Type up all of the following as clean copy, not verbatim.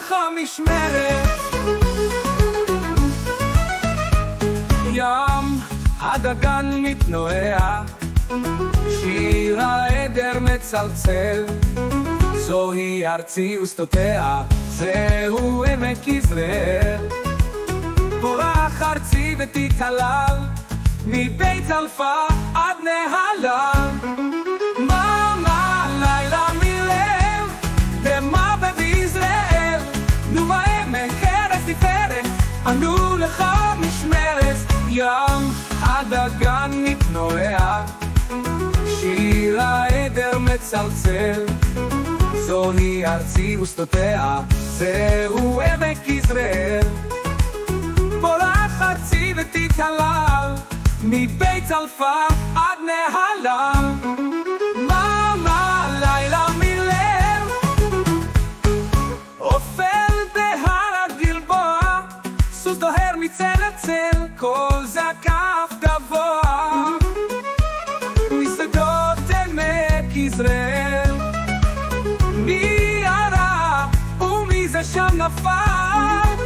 לך משמרת. ים הדגן מתנועע, שיר העדר מצלצל, זוהי ארצי ושדותיה, זהו עמק יזרעאל. פורח ארצי ותתהלל, מבית אלפה עד נהלל. מה לילה מלב, דמע ביזרעאל, נו בעמק ארץ תפארת, ענו לך משמרת. ים הדגן מתנועע, שיר העדר מצלצל, זוהי ארצי ושדותיה, זהו עמק יזרעאל. פורח ארצי ותתהלל, מבית אלפה עד נהלל. מה לילה מלב, אופל בהר הגלבוע, סוס דוהר מצל לצל, קול זקף גבוה, משדות עמק יזרעאל. מי ירה ומי זה שם נפל,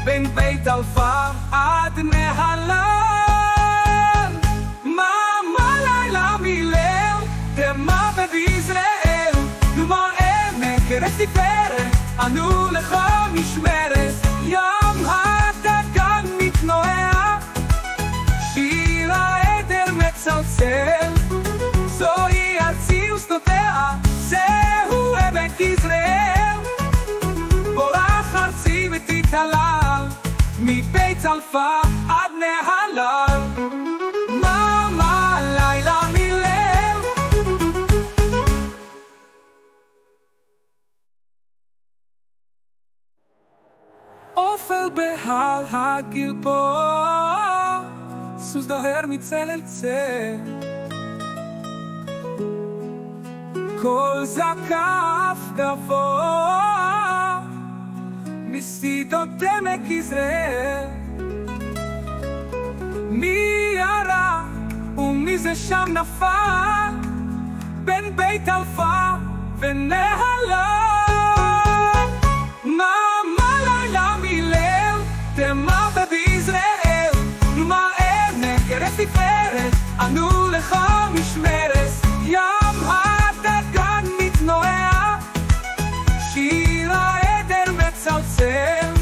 בין בית אלפה עד נהלל. מה לילה מלב, דמע ביזרעאל, נו בעמק ארץ תפארת, ענו לך משמרת. ים הדגן מתנועע, שיר העדר מצלצל, זוהי ארצי ושדותיה, זהו עמק יזרעאל. פורח ארצי ותתהלל, מבית אלפה עד נהלל. מה לילה מלב, אופל בהר הגלבוע, סוס דוהר מצל אל צל, קול זקף גבוה, משדות עמק יזרעאל. מי ירה ומי זה שם נפל, בין בית אלפה ונהלל. מה לילה מלב, דמע ביזרעאל, נו בעמק ארץ תפארת, ענו לך משמרת. ים הדגן מתנועע, שיר העדר מצלצל,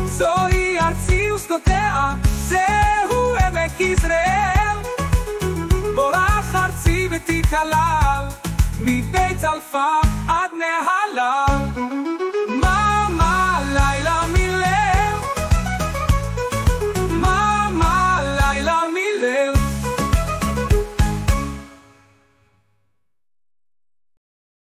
זוהי ארצי ושדותיה, זהו עמק יזרעאל. פורח ארצי ותתהלל, מבית אלפה עד נהלל.